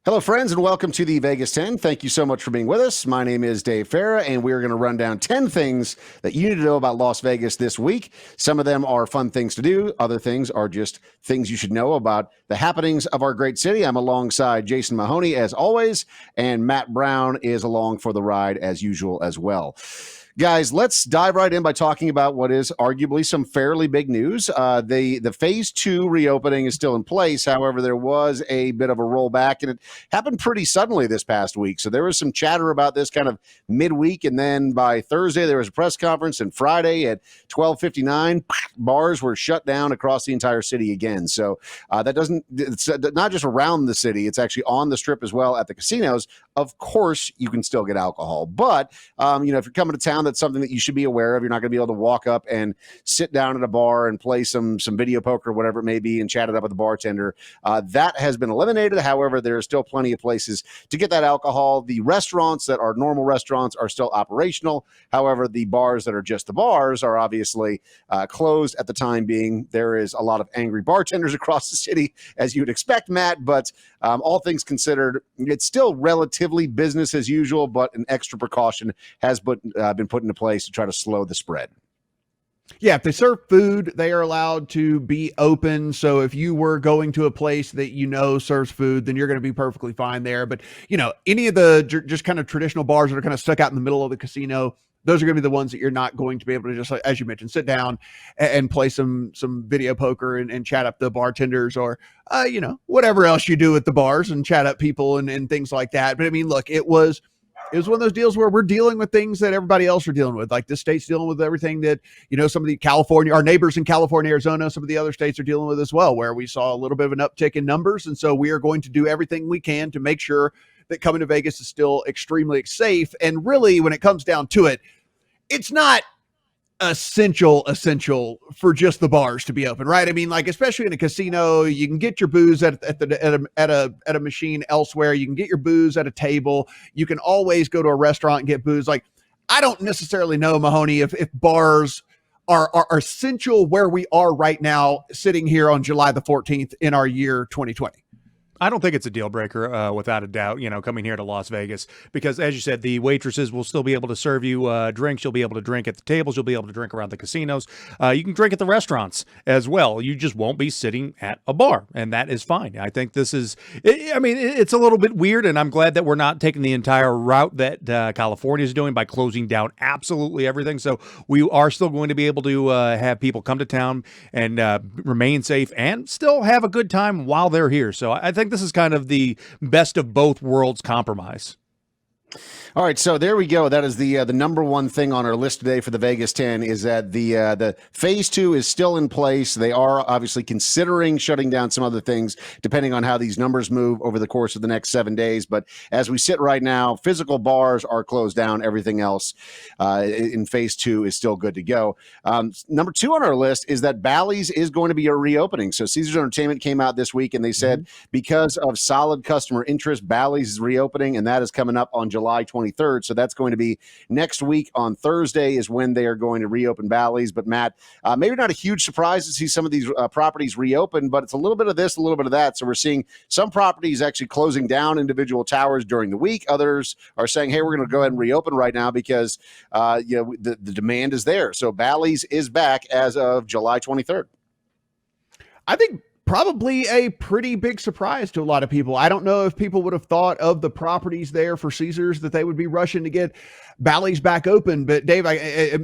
Hello, friends, and welcome to the Vegas 10. Thank you so much for being with us. My name is Dave Farra, and we're going to run down 10 things that you need to know about Las Vegas this week. Some of them are fun things to do. Other things are just things you should know about the happenings of our great city. I'm alongside Jason Mahoney, as always, and Matt Brown is along for the ride, as usual, as well. Guys, let's dive right in by talking about what is arguably some fairly big news. The phase 2 reopening is still in place. However, there was a bit of a rollback, and it happened pretty suddenly this past week. So there was some chatter about this kind of midweek, and then by Thursday there was a press conference, and Friday at 12:59, bars were shut down across the entire city again. So it's not just around the city; it's actually on the Strip as well at the casinos. Of course, you can still get alcohol, but if you're coming to town, that's something that you should be aware of. You're not going to be able to walk up and sit down at a bar and play some video poker, whatever it may be, and chat it up with the bartender. That has been eliminated. However, there are still plenty of places to get that alcohol. The restaurants that are normal restaurants are still operational. However, the bars that are just the bars are obviously closed at the time being. There is a lot of angry bartenders across the city, as you would expect, Matt, but all things considered, it's still relatively business as usual, but an extra precaution has been put into place to try to slow the spread. Yeah, if they serve food, they are allowed to be open. So if you were going to a place that serves food, then you're going to be perfectly fine there. But, any of the just kind of traditional bars that are kind of stuck out in the middle of the casino, those are going to be the ones that you're not going to be able to just, as you mentioned, sit down and play some video poker and chat up the bartenders or, whatever else you do at the bars and chat up people and things like that. But I mean, look, it was one of those deals where we're dealing with things that everybody else are dealing with. Like this state's dealing with everything that, some of the our neighbors in California, Arizona, some of the other states are dealing with as well, where we saw a little bit of an uptick in numbers. And so we are going to do everything we can to make sure that coming to Vegas is still extremely safe. And really, when it comes down to it, it's not essential for just the bars to be open, right? I mean, like, especially in a casino, you can get your booze at a machine elsewhere. You can get your booze at a table. You can always go to a restaurant and get booze. Like, I don't necessarily know, Mahoney, if bars are essential where we are right now, sitting here on July the 14th in our year 2020. I don't think it's a deal breaker, without a doubt, coming here to Las Vegas, because as you said, the waitresses will still be able to serve you drinks. You'll be able to drink at the tables. You'll be able to drink around the casinos. You can drink at the restaurants as well. You just won't be sitting at a bar, and that is fine. I think this is, it's a little bit weird, and I'm glad that we're not taking the entire route that California is doing by closing down absolutely everything. So we are still going to be able to have people come to town and remain safe and still have a good time while they're here. So I think this is kind of the best of both worlds compromise. All right, so there we go. That is the number one thing on our list today for the Vegas 10 is that the phase 2 is still in place. They are obviously considering shutting down some other things depending on how these numbers move over the course of the next 7 days. But as we sit right now, physical bars are closed down. Everything else in phase 2 is still good to go. Number 2 on our list is that Bally's is going to be a reopening. So Caesars Entertainment came out this week and they said because of solid customer interest, Bally's is reopening, and that is coming up on July 23rd. So that's going to be next week on Thursday is when they are going to reopen Bally's. But Matt, maybe not a huge surprise to see some of these properties reopen, but it's a little bit of this, a little bit of that. So we're seeing some properties actually closing down individual towers during the week. Others are saying, hey, we're going to go ahead and reopen right now because the demand is there. So Bally's is back as of July 23rd. I think probably a pretty big surprise to a lot of people. I don't know if people would have thought of the properties there for Caesars that they would be rushing to get Bally's back open. But Dave,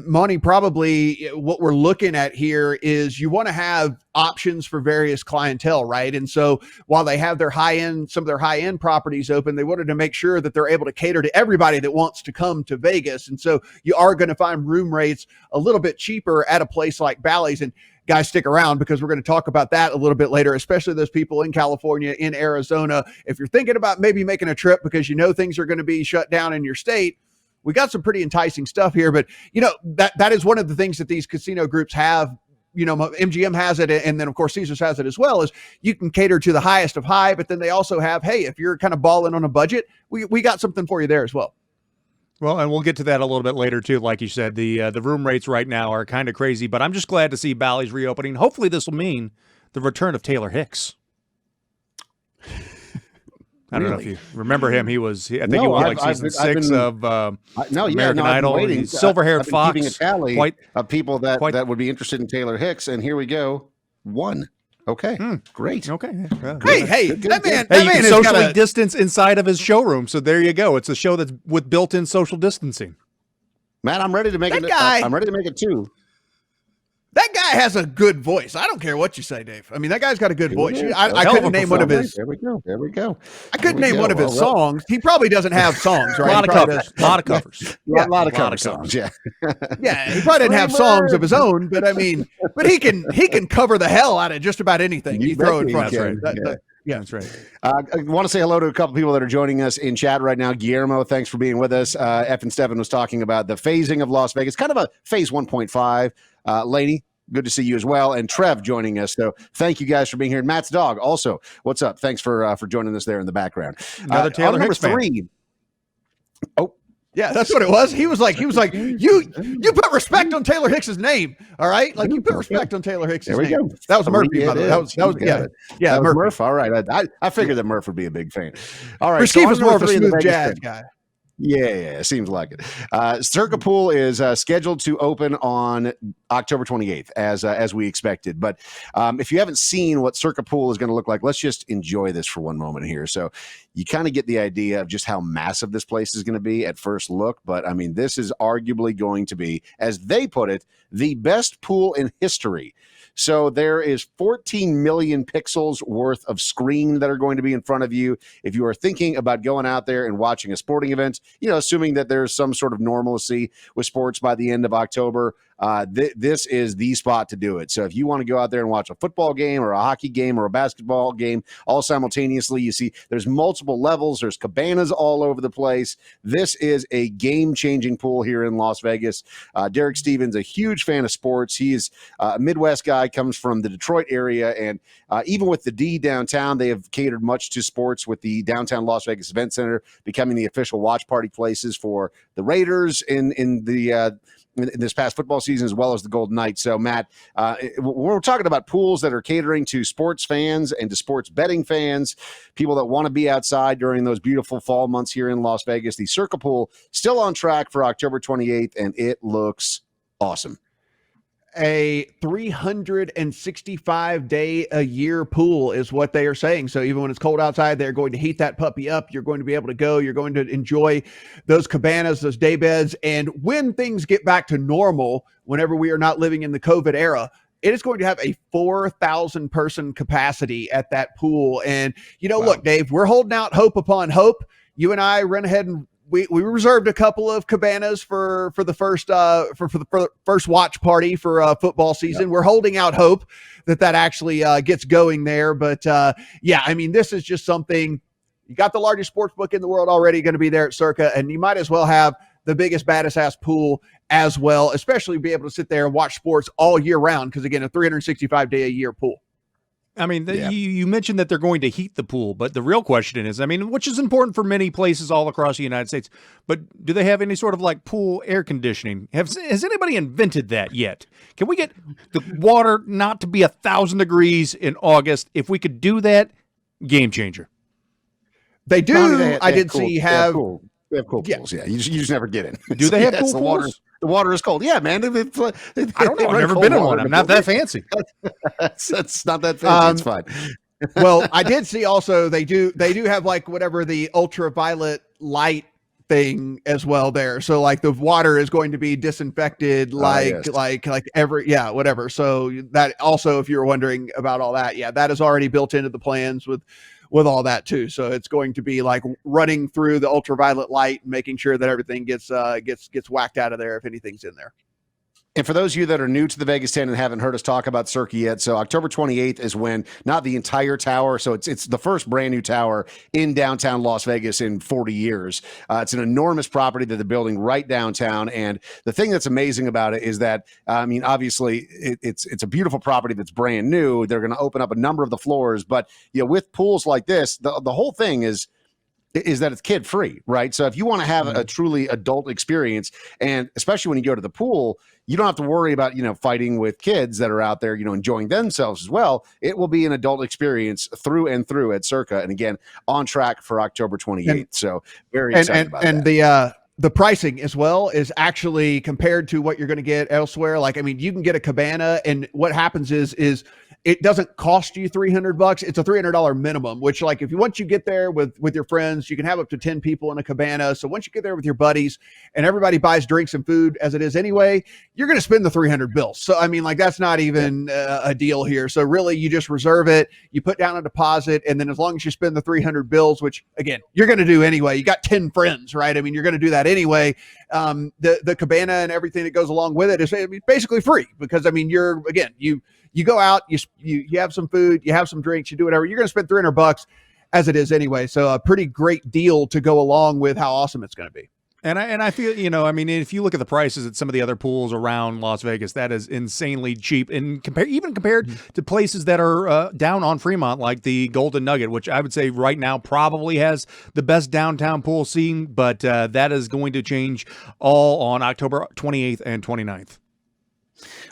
Monty, probably what we're looking at here is you want to have options for various clientele, right? And so while they have some of their high end properties open, they wanted to make sure that they're able to cater to everybody that wants to come to Vegas. And so you are going to find room rates a little bit cheaper at a place like Bally's. And guys, stick around because we're going to talk about that a little bit later, especially those people in California, in Arizona. If you're thinking about maybe making a trip because things are going to be shut down in your state, we got some pretty enticing stuff here. But, that is one of the things that these casino groups have. MGM has it, and then, of course, Caesars has it as well, is you can cater to the highest of high, but then they also have, hey, if you're kind of balling on a budget, we got something for you there as well. Well, and we'll get to that a little bit later, too. Like you said, the room rates right now are kind of crazy, but I'm just glad to see Bally's reopening. Hopefully this will mean the return of Taylor Hicks. I don't know if you remember him. I think he No, won I've- like season I've 6 been- of No, yeah, American no, I've been Idol. waiting. He's silver-haired I've been fox. keeping a tally Quite, of people that quite- that would be interested in Taylor Hicks, and here we go. 1. Okay, great. okay. Yeah. Hey, Good, that man, good. Hey, that you man can has socially got a, distance inside of his showroom. So there you go. It's a show that's with built-in social distancing. Matt, I'm ready to make That it. guy- I'm ready to make it 2. that guy has a good voice. I don't care what you say, Dave. I mean, that guy's got a good voice. Here we go. I Hell of a couldn't name one of performer. his. There we go. There we go. I couldn't Here we name go. one of his Well, songs. He probably doesn't have songs, A right? lot He of probably covers. does- A lot of covers. Yeah, a lot of A lot cover of songs. Yeah. Yeah, he probably didn't have songs of his own, but I mean, but he can cover the hell out of just about anything You you throw in bet front he of him. can. Yeah. That's right. I want to say hello to a couple people that are joining us in chat right now. Guillermo, thanks for being with us. F and Stephen was talking about the phasing of Las Vegas, kind of a phase 1.5. Laney, good to see you as well. And Trev joining us. So thank you guys for being here. And Matt's dog also. What's up? Thanks for joining us there in the background. Another Taylor number Hicks fan. 3. Oh, Yeah, that's what it was. He was like, you put respect on Taylor Hicks's name. All right. Like you put respect on Taylor Hicks's there we name. go. That was Murphy, Yeah, by the way. it That is. was You got yeah. it. Yeah, That was Murphy. Murph. All right. I figured that Murph would be a big fan. All right. Rashkeef on is to more of a 3 in the smooth Vegas jazz thing. guy. Yeah, seems like it. Circa Pool is scheduled to open on October 28th, as we expected. But if you haven't seen what Circa Pool is going to look like, let's just enjoy this for one moment here. So you kind of get the idea of just how massive this place is going to be at first look. But I mean, this is arguably going to be, as they put it, the best pool in history. So there is 14 million pixels worth of screen that are going to be in front of you. If you are thinking about going out there and watching a sporting event, assuming that there's some sort of normalcy with sports by the end of October, this is the spot to do it. So if you want to go out there and watch a football game or a hockey game or a basketball game all simultaneously, you see there's multiple levels. There's cabanas all over the place. This is a game-changing pool here in Las Vegas. Derek Stevens, a huge fan of sports. He's a Midwest guy, comes from the Detroit area, and even with the D downtown, they have catered much to sports with the downtown Las Vegas Event Center becoming the official watch party places for the Raiders in this past football season, as well as the Golden Knights. So, Matt, we're talking about pools that are catering to sports fans and to sports betting fans, people that want to be outside during those beautiful fall months here in Las Vegas. The Circa Pool still on track for October 28th, and it looks awesome. A 365-day-a-year pool is what they are saying. So even when it's cold outside, they're going to heat that puppy up. You're going to be able to go. You're going to enjoy those cabanas, those day beds. And when things get back to normal, whenever we are not living in the COVID era, it is going to have a 4,000 person capacity at that pool. And, Wow. Look, Dave, we're holding out hope upon hope. You and I ran ahead and we reserved a couple of cabanas for the first for the first watch party for football season. Yep. We're holding out hope that actually gets going there. But yeah, I mean, this is just something. You got the largest sports book in the world already going to be there at Circa, and you might as well have the biggest, baddest ass pool as well, especially be able to sit there and watch sports all year round. Because again, a 365-day-a-year pool. I mean, you mentioned that they're going to heat the pool, but the real question is, I mean, which is important for many places all across the United States, but do they have any sort of like pool air conditioning? Has anybody invented that yet? Can we get the water not to be 1,000 degrees in August? If we could do that, game changer. They do. I did cool, see have. They have cool pools. Yeah, you just never get in. Do they have cool pools? The water is cold. Yeah, man. I don't know. I've never been in one. I'm not that fancy. That's not that fancy. It's fine. Well, I did see also they do have like whatever the ultraviolet light thing as well there. So like the water is going to be disinfected like whatever. So that also, if you're wondering about all that, that is already built into the plans with all that too. So it's going to be like running through the ultraviolet light and making sure that everything gets whacked out of there if anything's in there. And for those of you that are new to the Vegas 10 and haven't heard us talk about Circa yet, so October 28th is when, not the entire tower, so it's the first brand new tower in downtown Las Vegas in 40 years. It's an enormous property that they're building right downtown. And the thing that's amazing about it is that, I mean, obviously it's a beautiful property that's brand new. They're going to open up a number of the floors, but with pools like this, the whole thing is, is that it's kid free, right? So if you want to have a truly adult experience, and especially when you go to the pool, you don't have to worry about, fighting with kids that are out there, enjoying themselves as well. It will be an adult experience through and through at Circa. And again, on track for October 28th. So very excited about that. The pricing as well is actually compared to what you're going to get elsewhere. Like, I mean, you can get a cabana, and what happens is it doesn't cost you $300. It's a $300 minimum, which, like, once you get there with your friends, you can have up to 10 people in a cabana. So once you get there with your buddies and everybody buys drinks and food as it is anyway, you're going to spend the 300 bills. So, I mean, like, that's not even a deal here. So really, you just reserve it, you put down a deposit, and then as long as you spend the 300 bills, which again, you're going to do anyway, you got 10 friends, right? I mean, you're going to do that anyway. The cabana and everything that goes along with it is basically free, because I mean, you go out, you have some food, you have some drinks, you do whatever. You're going to spend $300 as it is anyway. So a pretty great deal to go along with how awesome it's going to be. And I feel, I mean, if you look at the prices at some of the other pools around Las Vegas, that is insanely cheap. And compared to places that are down on Fremont, like the Golden Nugget, which I would say right now probably has the best downtown pool scene, but that is going to change all on October 28th and 29th.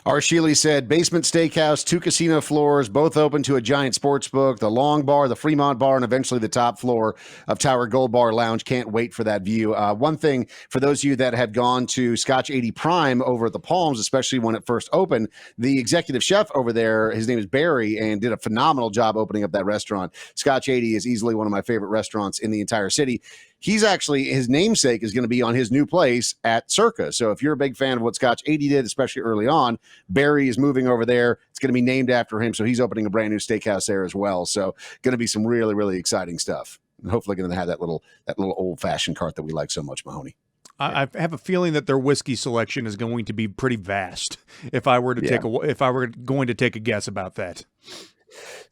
R. Sheely said, basement steakhouse, 2 casino floors, both open to a giant sports book, the Long Bar, the Fremont Bar, and eventually the top floor of Tower Gold Bar Lounge. Can't wait for that view. One thing, for those of you that have gone to Scotch 80 Prime over at the Palms, especially when it first opened, the executive chef over there, his name is Barry, and did a phenomenal job opening up that restaurant. Scotch 80 is easily one of my favorite restaurants in the entire city. He's actually, his namesake is going to be on his new place at Circa. So if you're a big fan of what Scotch 80 did, especially early on, Barry is moving over there. It's going to be named after him. So he's opening a brand new steakhouse there as well. So going to be some really, really exciting stuff. And hopefully going to have that little old fashioned cart that we like so much, Mahoney. I have a feeling that their whiskey selection is going to be pretty vast. If I were going to take a guess about that.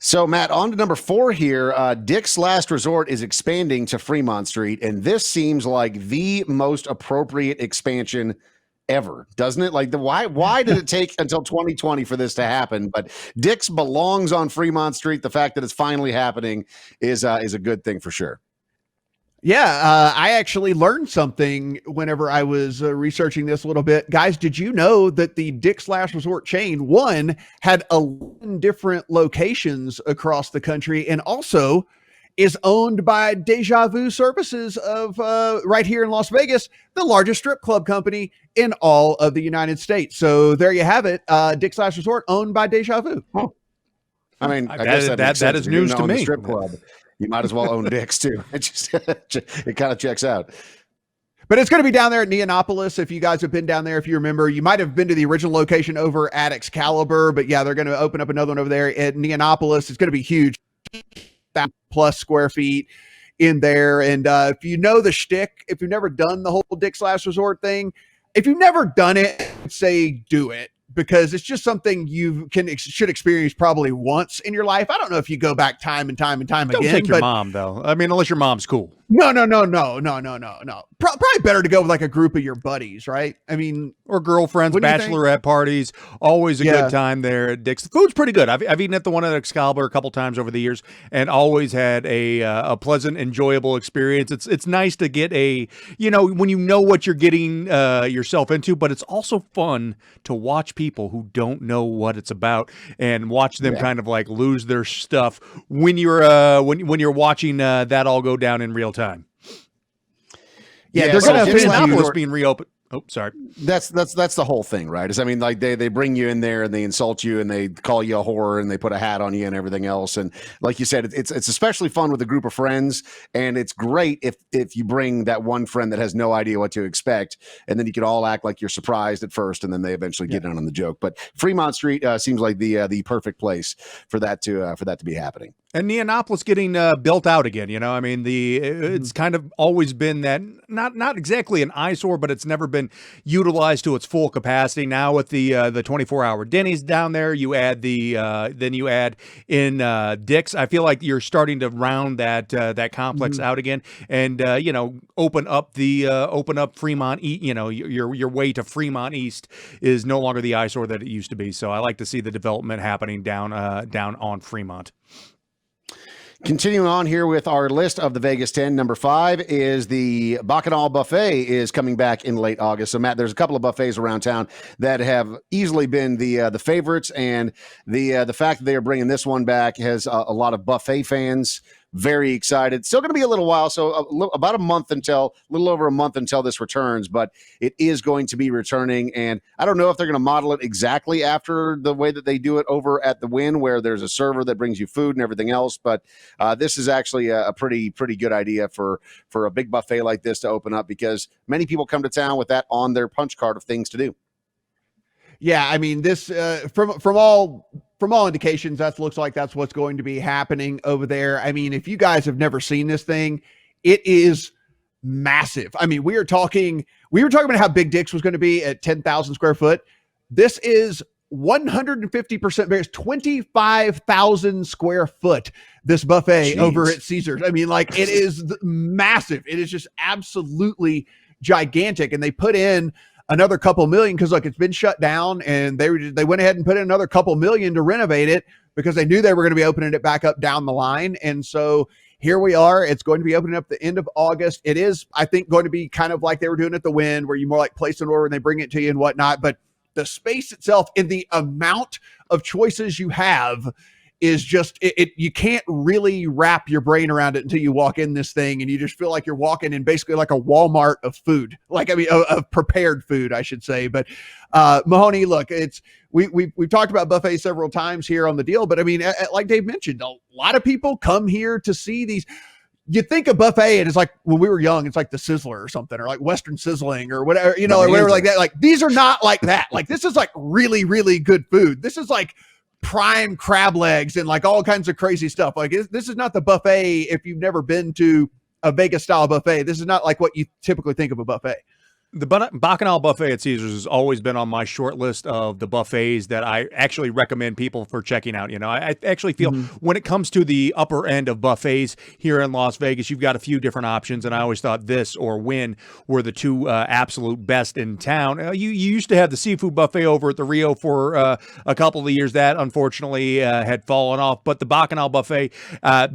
So, Matt, on to number 4 here. Dick's Last Resort is expanding to Fremont Street, and this seems like the most appropriate expansion ever, doesn't it? Like, why did it take until 2020 for this to happen? But Dick's belongs on Fremont Street. The fact that it's finally happening is a good thing for sure. Yeah, I actually learned something whenever I was researching this a little bit. Guys, did you know that the Dick's Last Resort chain, one, had 11 different locations across the country, and also is owned by Deja Vu Services of right here in Las Vegas, the largest strip club company in all of the United States. So there you have it. Dick's Last Resort owned by Deja Vu. Oh. I mean, I guess that is news to me. Strip club. You might as well own Dick's too. It kind of checks out. But it's going to be down there at Neonopolis. If you guys have been down there, if you remember, you might have been to the original location over at Excalibur. But yeah, they're going to open up another one over there at Neonopolis. It's going to be huge, 1,000+ square feet in there. And if you know the shtick, if you've never done the whole Dick's Last Resort thing, if you've never done it, I'd say do it. Because it's just something you should experience probably once in your life. I don't know if you go back time and time again. Don't take your mom, though. I mean, unless your mom's cool. No. Probably better to go with like a group of your buddies, right? I mean, or girlfriends, bachelorette parties. Always a good time there at Dick's. The food's pretty good. I've eaten at the one at Excalibur a couple times over the years, and always had a pleasant, enjoyable experience. It's nice to get when you know what you're getting yourself into, but it's also fun to watch people who don't know what it's about and watch them kind of like lose their stuff when you're watching that all go down in real time. Yeah, they're going to Indianapolis being reopened. Oh, sorry. That's the whole thing, right? Is I mean, like they bring you in there and they insult you and they call you a whore and they put a hat on you and everything else. And like you said, it's especially fun with a group of friends, and it's great if you bring that one friend that has no idea what to expect, and then you can all act like you're surprised at first, and then they eventually get in on the joke. But Fremont Street seems like the perfect place for that to be happening. And Neonopolis getting built out again, I mean, it's kind of always been that not exactly an eyesore, but it's never been utilized to its full capacity. Now with the 24-hour Denny's down there, you add then you add in Dick's. I feel like you're starting to round that complex out again, and open up Fremont. Your way to Fremont East is no longer the eyesore that it used to be. So I like to see the development happening down on Fremont. Continuing on here with our list of the Vegas 10, number 5 is the Bacchanal Buffet is coming back in late August. So, Matt, there's a couple of buffets around town that have easily been the favorites, and the fact that they are bringing this one back has a lot of buffet fans very excited. Still going to be a little while, so about a little over a month until this returns, but it is going to be returning. And I don't know if they're going to model it exactly after the way that they do it over at the Wynn, where there's a server that brings you food and everything else. But this is actually a pretty good idea for a big buffet like this to open up, because many people come to town with that on their punch card of things to do. Yeah, I mean, this from all indications, that looks like that's what's going to be happening over there. I mean, if you guys have never seen this thing, it is massive. I mean, we were talking about how big Dick's was going to be at 10,000 square foot. This is 150% bigger. It's 25,000 square foot, this buffet over at Caesars. I mean, like, it is massive. It is just absolutely gigantic. And they put in another couple million because, look, it's been shut down, and they went ahead and put in another couple million to renovate it because they knew they were going to be opening it back up down the line. And so here we are. It's going to be opening up the end of August. It is, I think, going to be kind of like they were doing at the Wynn, where you more like place an order and they bring it to you and whatnot. But the space itself and the amount of choices you have is just, you can't really wrap your brain around it until you walk in this thing, and you just feel like you're walking in basically like a Walmart of food, like, I mean, of prepared food, I should say. But Mahoney, look, we've talked about buffets several times here on the deal, but I mean, like Dave mentioned, a lot of people come here to see these. You think a buffet, and it's like, when we were young, it's like the Sizzler or something, or like Western Sizzling or whatever, or whatever like that. Like, these are not like that. Like, this is like really, really good food. This is like prime crab legs and like all kinds of crazy stuff. Like, this is not the buffet. If you've never been to a Vegas style buffet, this is not like what you typically think of a buffet. The Bacchanal Buffet at Caesars has always been on my short list of the buffets that I actually recommend people for checking out. I actually feel when it comes to the upper end of buffets here in Las Vegas, you've got a few different options, and I always thought this or Wynn were the two absolute best in town. You used to have the seafood buffet over at the Rio for a couple of years. That unfortunately had fallen off, but the Bacchanal Buffet,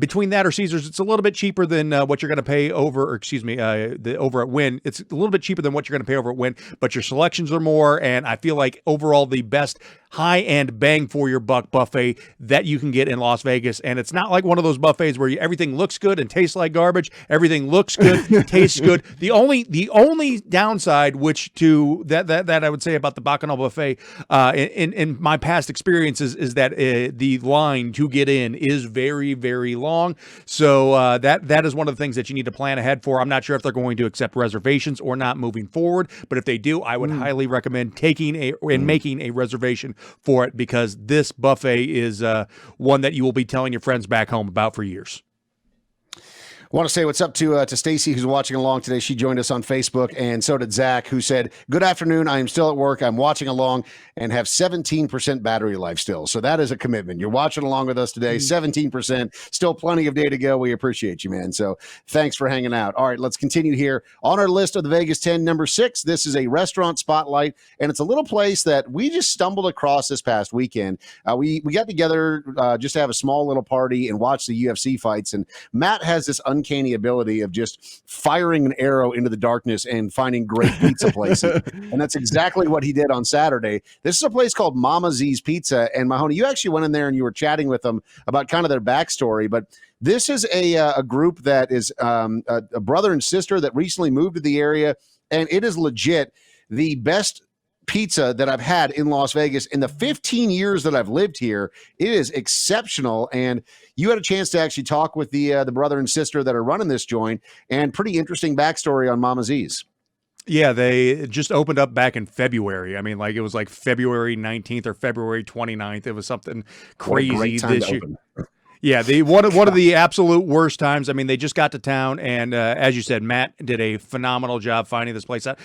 between that or Caesars, it's a little bit cheaper than what you're going to pay over at Wynn. It's a little bit cheaper than what you're going to pay over at Wynn, but your selections are more, and I feel like overall the best high-end bang for your buck buffet that you can get in Las Vegas. And it's not like one of those buffets where everything looks good and tastes like garbage. Everything looks good, tastes good. The only downside, which to that I would say about the Bacchanal Buffet in my past experiences, is that the line to get in is very, very long. So that is one of the things that you need to plan ahead for. I'm not sure if they're going to accept reservations or not moving forward, but if they do, I would highly recommend making a reservation for it, because this buffet is one that you will be telling your friends back home about for years. I want to say what's up to Stacy, who's watching along today. She joined us on Facebook, and so did Zach, who said, "Good afternoon. I am still at work. I'm watching along and have 17% battery life still." So that is a commitment. You're watching along with us today. 17%, still plenty of day to go. We appreciate you, man. So thanks for hanging out. All right, let's continue here on our list of the Vegas 10. Number 6, this is a restaurant spotlight, and it's a little place that we just stumbled across this past weekend. We got together just to have a small little party and watch the UFC fights, and Matt has this uncanny ability of just firing an arrow into the darkness and finding great pizza places. And that's exactly what he did on Saturday. This is a place called Mama Z's Pizza. And Mahoney, you actually went in there and you were chatting with them about kind of their backstory. But this is a group that is a brother and sister that recently moved to the area. And it is legit the best pizza that I've had in Las Vegas in the 15 years that I've lived here. It is exceptional. And you had a chance to actually talk with the brother and sister that are running this joint, and pretty interesting backstory on Mama Z's. Yeah, they just opened up back in February. I mean, like, it was like February 19th or February 29th. It was something crazy this year. Yeah, one of the absolute worst times. I mean, they just got to town, and as you said, Matt did a phenomenal job finding this place out.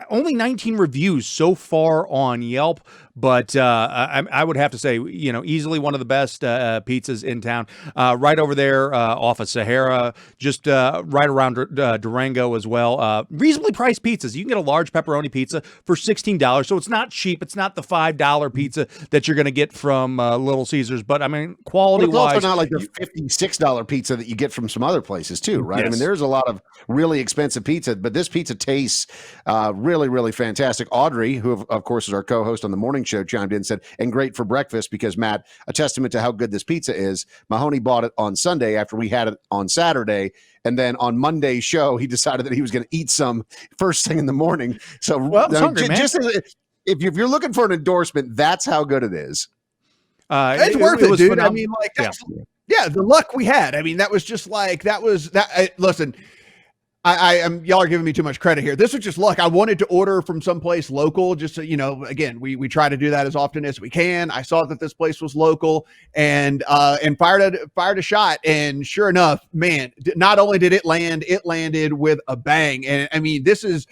Only 19 reviews so far on Yelp, but I would have to say, easily one of the best pizzas in town. Right over there off of Sahara, just right around Durango as well. Reasonably priced pizzas. You can get a large pepperoni pizza for $16, so it's not cheap. It's not the $5 pizza that you're going to get from Little Caesars, but I mean, quality-wise. otherwise, not like the $56 pizza that you get from some other places too, right? I Yes. mean, there's a lot of really expensive pizza, but this pizza tastes really, really fantastic. Audrey, who of course is our co-host on the morning show, chimed in and said, and great for breakfast because Matt, a testament to how good this pizza is. Mahoney bought it on Sunday after we had it on Saturday. And then on Monday's show, he decided that he was going to eat some first thing in the morning. So Well, I was hungry, man. just if you're looking for an endorsement, that's how good it is. It's worth it, was dude. phenomenal. I mean, like, yeah, the luck we had. I mean, that was just like listen, I am y'all are giving me too much credit here. This was just luck. I wanted to order from someplace local, just so, again, we try to do that as often as we can. I saw that this place was local and fired a shot. And sure enough, man, not only did it land, it landed with a bang. And I mean, this is,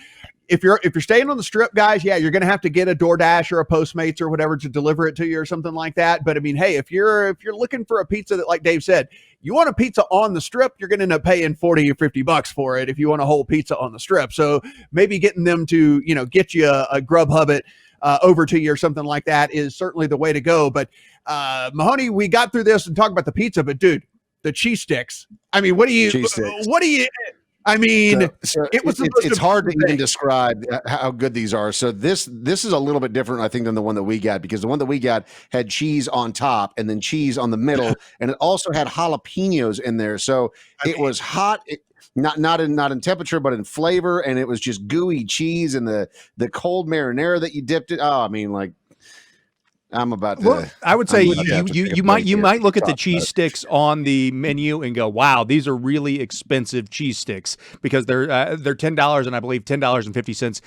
if you're staying on the strip, guys, yeah, you're going to have to get a DoorDash or a Postmates or whatever to deliver it to you or something like that. But I mean, hey, if you're looking for a pizza that, like Dave said, you want a pizza on the strip, you're going to end up paying $40 or $50 for it if you want a whole pizza on the strip. So maybe getting them to, get you a Grubhub it over to you or something like that is certainly the way to go. But Mahoney, we got through this and talked about the pizza, but dude, the cheese sticks. I mean, I mean, so it was it's hard to even describe how good these are. So this is a little bit different, I think, than the one that we got, because the one that we got had cheese on top and then cheese on the middle, and it also had jalapenos in there. So it was hot. Not in temperature, but in flavor, and it was just gooey cheese and the cold marinara that you dipped it. Oh, I mean, like, I'm about to. Well, I would say you might look at the cheese about sticks on the menu and go, "Wow, these are really expensive cheese sticks," because they're $10 and I believe $10.50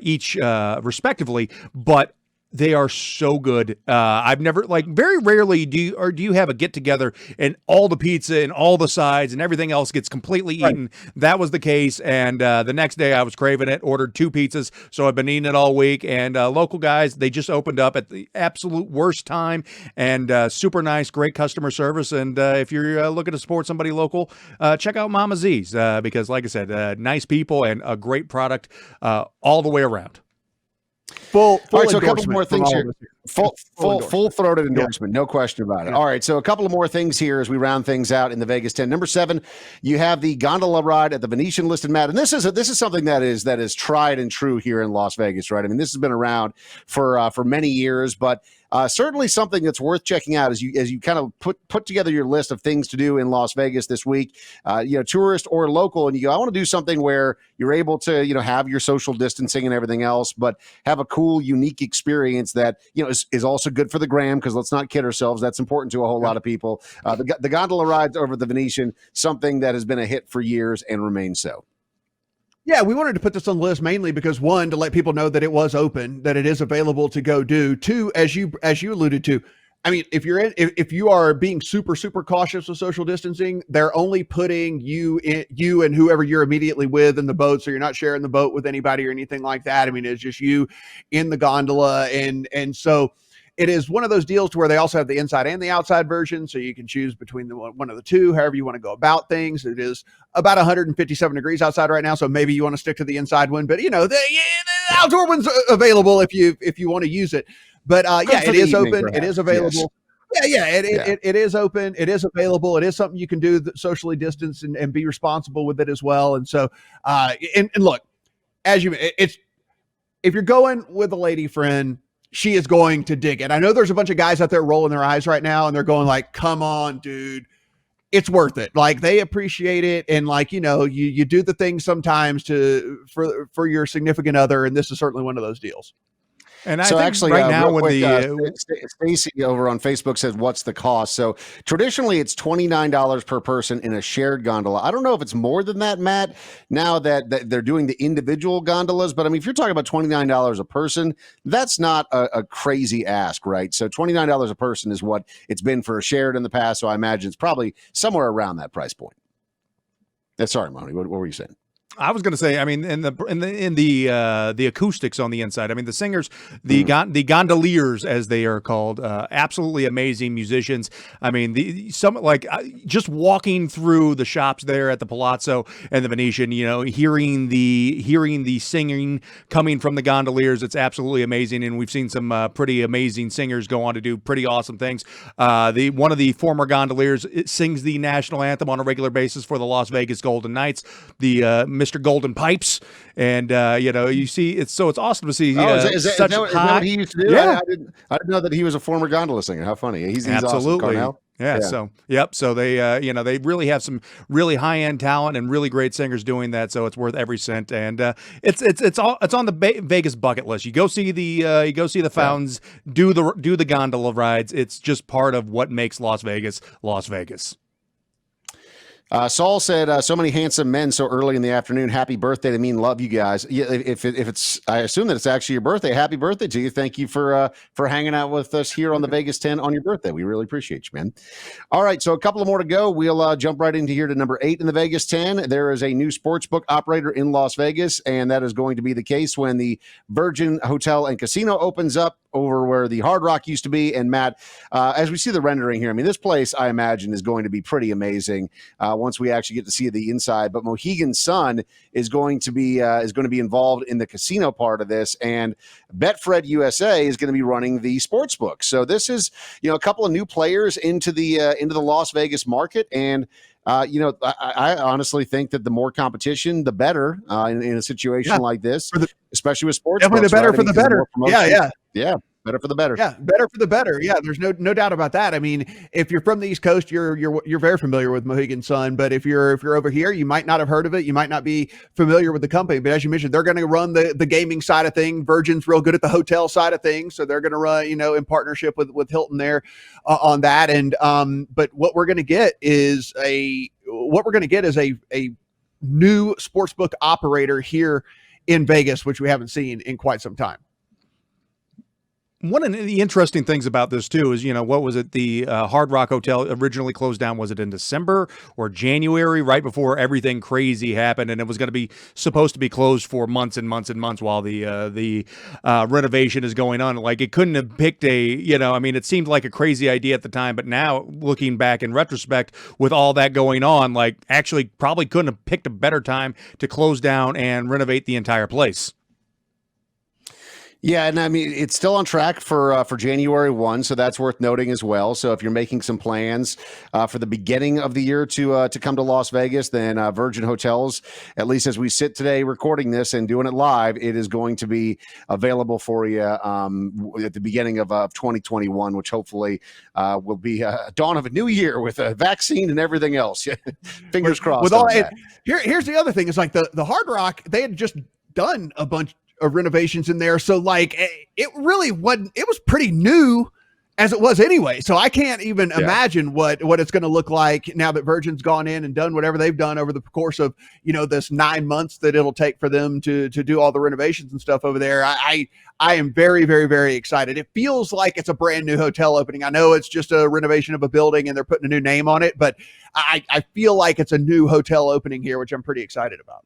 each respectively, but they are so good. I've never, very rarely do you have a get together and all the pizza and all the sides and everything else gets completely eaten. Right. That was the case. And the next day I was craving it, ordered 2 pizzas. So I've been eating it all week. And local guys, they just opened up at the absolute worst time, and super nice, great customer service. And if you're looking to support somebody local, check out Mama Z's because, like I said, nice people and a great product all the way around. All right, so a couple more things here. Full-throated endorsement, no question about it. All right, so a couple of more things here as we round things out in the Vegas 10. Number 7, you have the gondola ride at the Venetian listed, Matt, and this is something that is tried and true here in Las Vegas, right? I mean, this has been around for many years, but certainly something that's worth checking out as you kind of put together your list of things to do in Las Vegas this week, tourist or local, and you go, I want to do something where you're able to, have your social distancing and everything else, but have a cool, unique experience that, is also good for the gram, because let's not kid ourselves. That's important to a whole lot of people. The gondola rides over the Venetian, something that has been a hit for years and remains so. Yeah, we wanted to put this on the list mainly because, 1, to let people know that it was open, that it is available to go do. 2, as you alluded to, I mean, if you are being super, super cautious with social distancing, they're only putting you and whoever you're immediately with in the boat. So you're not sharing the boat with anybody or anything like that. I mean, it's just you in the gondola. And so it is one of those deals to where they also have the inside and the outside version. So you can choose between one of the two, however you want to go about things. It is about 157 degrees outside right now. So maybe you want to stick to the inside one, but the outdoor one's available if you want to use it. But it is open. Perhaps. It is available. Yes. It is open. It is available. It is something you can do socially distance and be responsible with it as well. And so, and look, if you're going with a lady friend, she is going to dig it. I know there's a bunch of guys out there rolling their eyes right now and they're going like, come on, dude, it's worth it. Like, they appreciate it. And you do the things sometimes for your significant other. And this is certainly one of those deals. And I think actually, right now, with Stacy over on Facebook says, "What's the cost?" So traditionally, it's $29 per person in a shared gondola. I don't know if it's more than that, Matt. Now that they're doing the individual gondolas, but I mean, if you're talking about $29 a person, that's not a crazy ask, right? So $29 a person is what it's been for a shared in the past. So I imagine it's probably somewhere around that price point. Sorry, Mahoney, what were you saying? I was going to say, I mean, the acoustics on the inside. I mean, the singers, the gondoliers as they are called, absolutely amazing musicians. I mean, just walking through the shops there at the Palazzo and the Venetian, hearing the singing coming from the gondoliers, it's absolutely amazing. And we've seen some pretty amazing singers go on to do pretty awesome things. One of the former gondoliers sings the national anthem on a regular basis for the Las Vegas Golden Knights, the Mr. Golden Pipes, and you see it's awesome to see. Is that what he used to do? Yeah. I didn't know that he was a former gondola singer. How funny! He's absolutely awesome. Yeah. So So they they really have some really high end talent and really great singers doing that. So it's worth every cent. And it's on the Vegas bucket list. You go see the fountains, do the gondola rides. It's just part of what makes Las Vegas Las Vegas. Saul said, so many handsome men so early in the afternoon. Happy birthday to me and love you guys. Yeah, if it's, I assume that it's actually your birthday. Happy birthday to you. Thank you for hanging out with us here on the Vegas 10 on your birthday. We really appreciate you, man. All right, so a couple of more to go. We'll jump right into here to number 8 in the Vegas 10. There is a new sportsbook operator in Las Vegas, and that is going to be the case when the Virgin Hotel and Casino opens up over where the Hard Rock used to be. And Matt, as we see the rendering here, I mean, this place I imagine is going to be pretty amazing once we actually get to see the inside. But Mohegan Sun is going to be involved in the casino part of this, and Betfred USA is going to be running the sports book. So this is a couple of new players into the Las Vegas market, and I honestly think that the more competition, the better in a situation like this, especially with sports. Definitely the better for the better. Yeah. Better for the better. Yeah, better for the better. Yeah, there's no doubt about that. I mean, if you're from the East Coast, you're very familiar with Mohegan Sun. But if you're over here, you might not have heard of it. You might not be familiar with the company. But as you mentioned, they're going to run the gaming side of things. Virgin's real good at the hotel side of things, so they're going to run in partnership with Hilton there on that. And but what we're going to get is a new sportsbook operator here in Vegas, which we haven't seen in quite some time. One of the interesting things about this too is, what was it? The Hard Rock Hotel originally closed down. Was it in December or January, right before everything crazy happened, and it was going to be supposed to be closed for months and months and months while the renovation is going on. Like, it couldn't have picked it seemed like a crazy idea at the time, but now looking back in retrospect with all that going on, like, actually probably couldn't have picked a better time to close down and renovate the entire place. Yeah, and I mean, it's still on track for January 1, so that's worth noting as well. So if you're making some plans for the beginning of the year to come to Las Vegas, then Virgin Hotels, at least as we sit today recording this and doing it live, it is going to be available for you at the beginning of 2021, which hopefully will be a dawn of a new year with a vaccine and everything else. Fingers crossed. With all that. Here's the other thing: is like the Hard Rock, they had just done a bunch of renovations in there, so like it really wasn't. It was pretty new as it was anyway. So I can't even imagine what it's going to look like now that Virgin's gone in and done whatever they've done over the course of this 9 months that it'll take for them to do all the renovations and stuff over there. I am very, very, very excited. It feels like it's a brand new hotel opening. I know it's just a renovation of a building and they're putting a new name on it, but I feel like it's a new hotel opening here, which I'm pretty excited about.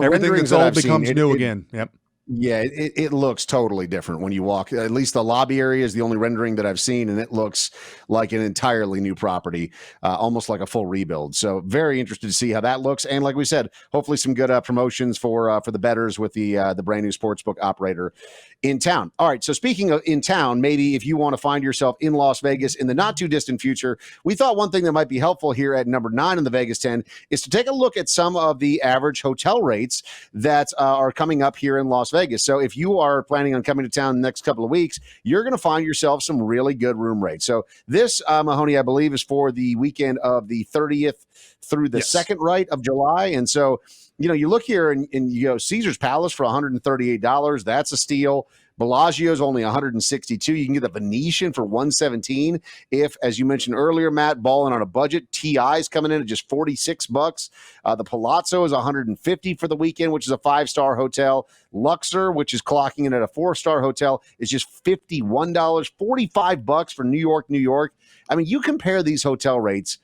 Everything that's old becomes new again. Yep. Yeah, it looks totally different when you walk. At least the lobby area is the only rendering that I've seen, and it looks like an entirely new property, almost like a full rebuild. So very interested to see how that looks. And like we said, hopefully some good promotions for the bettors with the brand new sportsbook operator in town. All right, so speaking of in town, maybe if you want to find yourself in Las Vegas in the not too distant future, we thought one thing that might be helpful here at number 9 in the Vegas 10 is to take a look at some of the average hotel rates that are coming up here in Las Vegas. So if you are planning on coming to town the next couple of weeks, you're going to find yourself some really good room rates. So this, Mahoney, I believe, is for the weekend of the 30th through the 2nd, right, of July. And so, you look here and you go Caesar's Palace for $138. That's a steal. Bellagio's only $162. You can get the Venetian for $117. If, as you mentioned earlier, Matt, balling on a budget, TI's coming in at just $46. The Palazzo is $150 for the weekend, which is a 5-star hotel. Luxor, which is clocking in at a 4-star hotel, is just $51. $45 for New York. I mean, you compare these hotel rates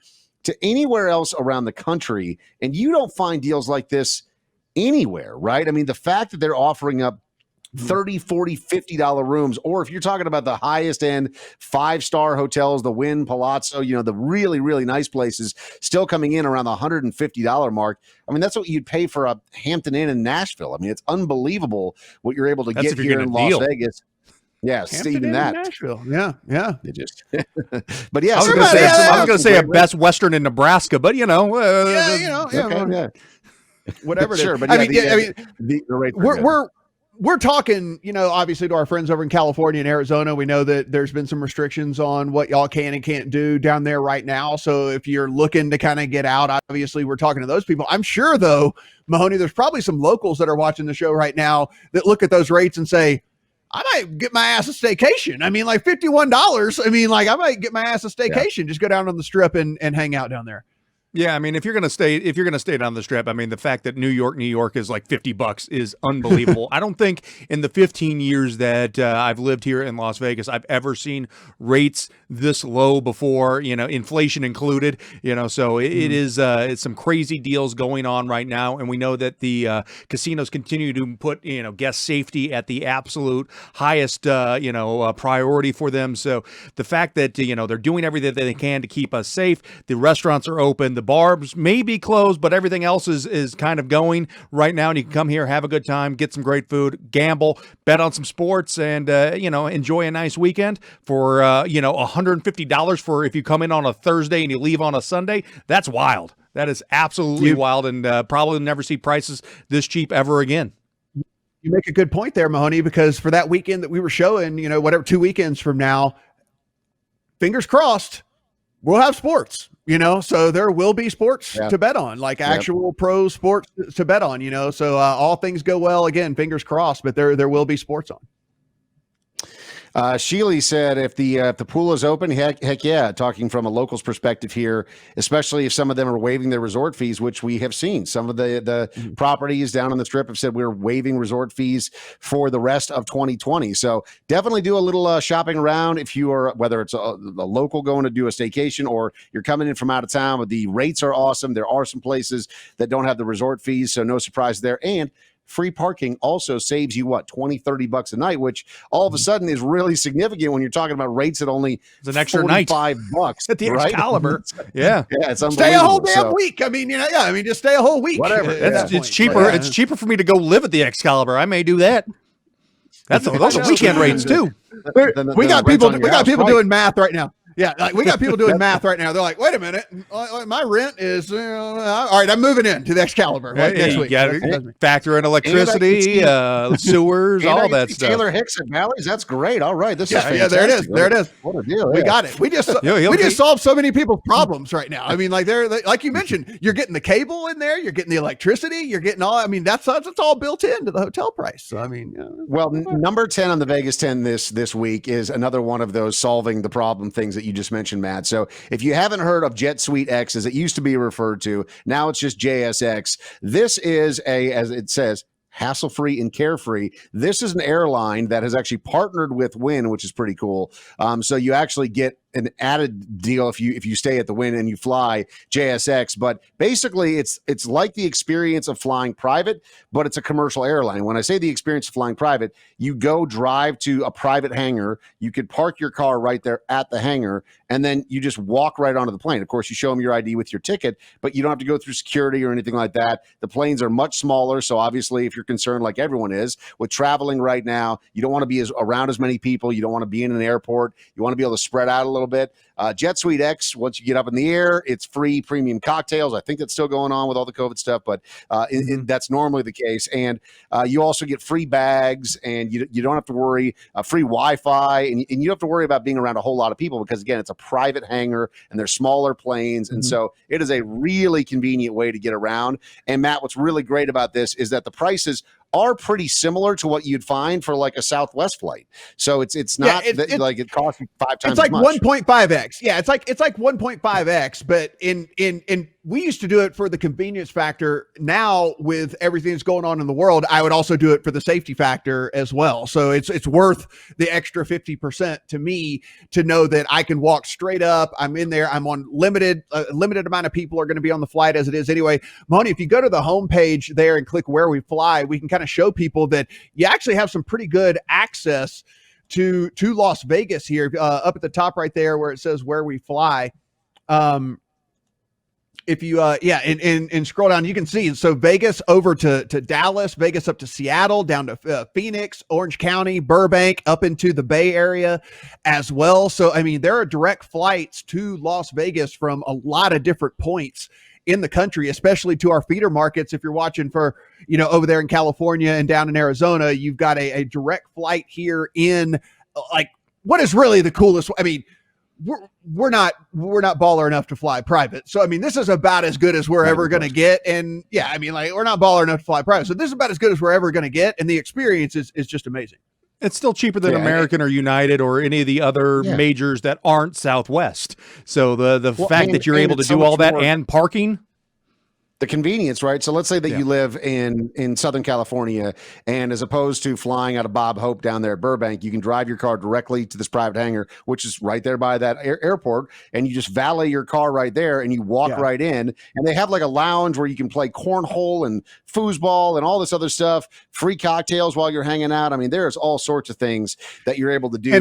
to anywhere else around the country, and you don't find deals like this anywhere, right? I mean, the fact that they're offering up $30, $40, $50 rooms, or if you're talking about the highest end 5-star hotels, the Wynn, Palazzo, the really, really nice places still coming in around the $150 mark. I mean, that's what you'd pay for a Hampton Inn in Nashville. I mean, it's unbelievable what you're able to get here in Las Vegas. Yes, Hampton even Inn that. in Nashville. Yeah. It just, but yeah, I was going to say a Best Western in Nebraska, but whatever it is. Sure, but the rates we're talking, obviously to our friends over in California and Arizona. We know that there's been some restrictions on what y'all can and can't do down there right now. So if you're looking to kind of get out, obviously we're talking to those people. I'm sure though, Mahoney, there's probably some locals that are watching the show right now that look at those rates and say, I might get my ass a staycation. I mean, like $51. I mean, like I might get my ass a staycation, just go down on the strip and hang out down there. Yeah, I mean, if you're gonna stay down the strip, I mean, the fact that New York is like $50 is unbelievable. I don't think in the 15 years that I've lived here in Las Vegas, I've ever seen rates this low before. Inflation included. So it is it's some crazy deals going on right now, and we know that the casinos continue to put guest safety at the absolute highest priority for them. So the fact that they're doing everything that they can to keep us safe, the restaurants are open. The bars may be closed, but everything else is kind of going right now. And you can come here, have a good time, get some great food, gamble, bet on some sports, and enjoy a nice weekend for $150 for if you come in on a Thursday and you leave on a Sunday. That's wild. That is absolutely wild, and probably never see prices this cheap ever again. You make a good point there, Mahoney, because for that weekend that we were showing, 2 weekends from now, fingers crossed, we'll have sports. So there will be sports to bet on, like actual pro sports to bet on, so all things go well, again, fingers crossed, but there will be sports on. Sheely said if the pool is open, heck yeah, talking from a local's perspective here, especially if some of them are waiving their resort fees, which we have seen. Some of the properties down on the strip have said we're waiving resort fees for the rest of 2020. So definitely do a little shopping around if you are, whether it's a local going to do a staycation or you're coming in from out of town, but the rates are awesome. There are some places that don't have the resort fees, so no surprise there. And free parking also saves you $20-$30 a night, which all of a sudden is really significant when you're talking about rates at only it's an extra $45 at the Excalibur. Yeah, it's unbelievable. Stay a whole damn week. I mean, just stay a whole week. Whatever. It's cheaper. Yeah. It's cheaper for me to go live at the Excalibur. I may do that. Those are weekend rates too. We got people doing math right now. Yeah, like we got people doing math right now. They're like, wait a minute, my rent is all right. I'm moving in to the Excalibur next week. Factor in electricity, sewers, all that stuff. Taylor Hicks at Bally's. That's great. All right, this is fantastic. Yeah, there it is. There it is. What a deal! We got it. We just solved so many people's problems right now. I mean, like like you mentioned, you're getting the cable in there, you're getting the electricity, you're getting all. I mean, that's all built into the hotel price. So I mean, well, number 10 on the Vegas 10 this week is another one of those solving the problem things that you just mentioned, Matt. So if you haven't heard of Jet Suite X, as it used to be referred to, now it's just JSX. This is as it says, hassle-free and carefree. This is an airline that has actually partnered with Wynn, which is pretty cool. So you actually get an added deal if you stay at the Wynn and you fly JSX. But basically, it's like the experience of flying private, but it's a commercial airline. When I say the experience of flying private, you go drive to a private hangar. You could park your car right there at the hangar, and then you just walk right onto the plane. Of course, you show them your ID with your ticket, but you don't have to go through security or anything like that. The planes are much smaller, so obviously, if you're concerned, like everyone is, with traveling right now, you don't want to be around as many people. You don't want to be in an airport. You want to be able to spread out a little bit. Jet Suite X, once you get up in the air, it's free premium cocktails. I think that's still going on with all the COVID stuff, but that's normally the case. And you also get free bags, and you don't have to worry, free Wi-Fi, and you don't have to worry about being around a whole lot of people because, again, it's a private hangar, and they're smaller planes, and so it is a really convenient way to get around. And, Matt, what's really great about this is that the prices are pretty similar to what you'd find for like a Southwest flight. So it's not like it costs you 5 times it's like as much. 1.5x. Yeah, it's like 1.5x, but in we used to do it for the convenience factor. Now with everything that's going on in the world, I would also do it for the safety factor as well. So it's worth the extra 50% to me to know that I can walk straight up. I'm in there. I'm on limited amount of people are going to be on the flight as it is anyway. Mahoney, if you go to the homepage there and click where we fly, we can kind of show people that you actually have some pretty good access to Las Vegas here, up at the top right there where it says where we fly. If you and scroll down, you can see, so Vegas over to Dallas, Vegas up to Seattle, down to Phoenix, Orange County, Burbank, up into the Bay Area as well. So I mean, there are direct flights to Las Vegas from a lot of different points in the country, especially to our feeder markets. If you're watching for, over there in California and down in Arizona, you've got a direct flight here in, like, what is really the coolest. I mean, we're not baller enough to fly private. So, I mean, this is about as good as we're ever going to get. And yeah, I mean, like, we're not baller enough to fly private. So this is about as good as we're ever going to get. And the experience is just amazing. It's still cheaper than American or United or any of the other majors that aren't Southwest. So the fact that you're able to do all that and parking. The convenience, right? So let's say that you live in Southern California, and as opposed to flying out of Bob Hope down there at Burbank, you can drive your car directly to this private hangar, which is right there by that airport, and you just valet your car right there, and you walk right in, and they have like a lounge where you can play cornhole and foosball and all this other stuff, free cocktails while you're hanging out. I mean, there's all sorts of things that you're able to do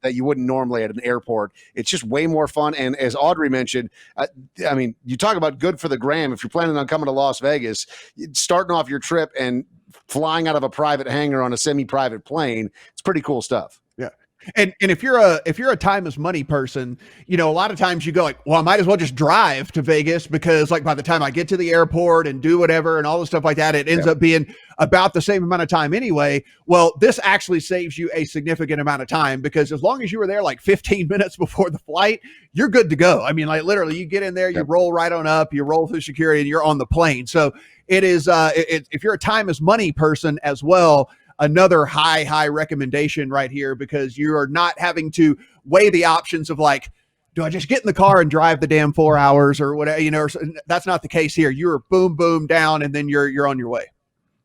that you wouldn't normally at an airport. It's just way more fun, and as Audrey mentioned, I mean, you talk about good for the gram. If you're planning on coming to Las Vegas, starting off your trip and flying out of a private hangar on a semi-private plane, it's pretty cool stuff. Yeah. And if you're a time is money person, a lot of times you go like, well, I might as well just drive to Vegas because like by the time I get to the airport and do whatever and all the stuff like that, it ends up being about the same amount of time anyway. Well, this actually saves you a significant amount of time because as long as you were there like 15 minutes before the flight, you're good to go. I mean, like literally you get in there, you roll right on up, you roll through security and you're on the plane. So it is, if you're a time is money person as well, another high recommendation right here because you are not having to weigh the options of like, do I just get in the car and drive the damn 4 hours or whatever, that's not the case here. You're boom down and then you're on your way.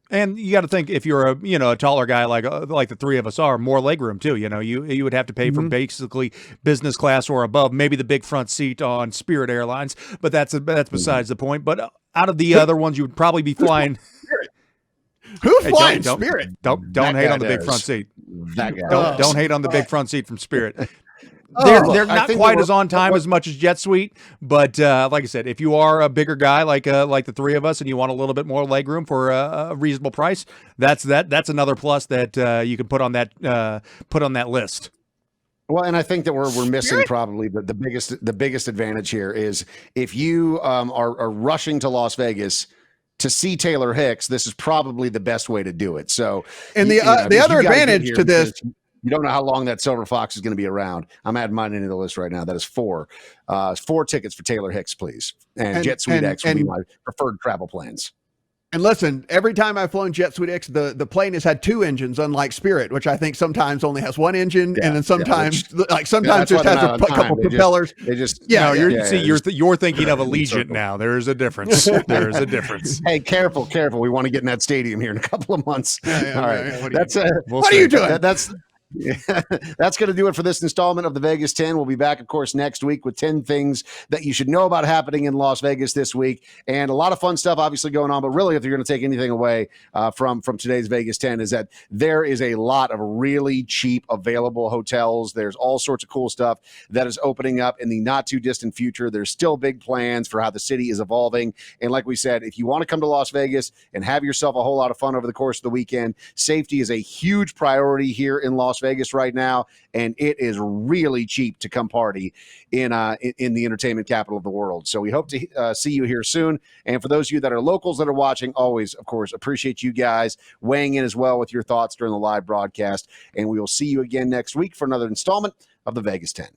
And you got to think if you're a taller guy like the three of us are, more legroom too. You would have to pay for basically business class or above, maybe the big front seat on Spirit Airlines, but that's besides the point. But out of the other ones, you would probably be flying. Who's flying Spirit? Don't hate on the big front seat. That guy don't hate on the big front seat from Spirit. They're not quite as on time as much as Jet Suite, but like I said, if you are a bigger guy like the three of us and you want a little bit more legroom for a reasonable price, that's another plus that you can put on that list. Well, and I think that we're missing probably the biggest advantage here is if you are rushing to Las Vegas to see Taylor Hicks, this is probably the best way to do it. So, and the other advantage to this. You don't know how long that Silver Fox is going to be around. I'm adding mine into the list right now. That is 4 tickets for Taylor Hicks, please. And Jet Suite X would be my preferred travel plans. And listen, every time I've flown Jet Suite X, the plane has had 2 engines, unlike Spirit, which I think sometimes only has 1 engine, and then sometimes just has a couple propellers. You're thinking of Allegiant now. There's a difference. There's a difference. Hey, careful! We want to get in that stadium here in a couple of months. All right, what are you doing? That's going to do it for this installment of the Vegas 10. We'll be back, of course, next week with 10 things that you should know about happening in Las Vegas this week. And a lot of fun stuff obviously going on. But really, if you're going to take anything away from today's Vegas 10 is that there is a lot of really cheap available hotels. There's all sorts of cool stuff that is opening up in the not too distant future. There's still big plans for how the city is evolving. And like we said, if you want to come to Las Vegas and have yourself a whole lot of fun over the course of the weekend, safety is a huge priority here in Las Vegas right now, and it is really cheap to come party in the entertainment capital of the world. So we hope to see you here soon. And for those of you that are locals that are watching, always, of course, appreciate you guys weighing in as well with your thoughts during the live broadcast. And we will see you again next week for another installment of the Vegas 10.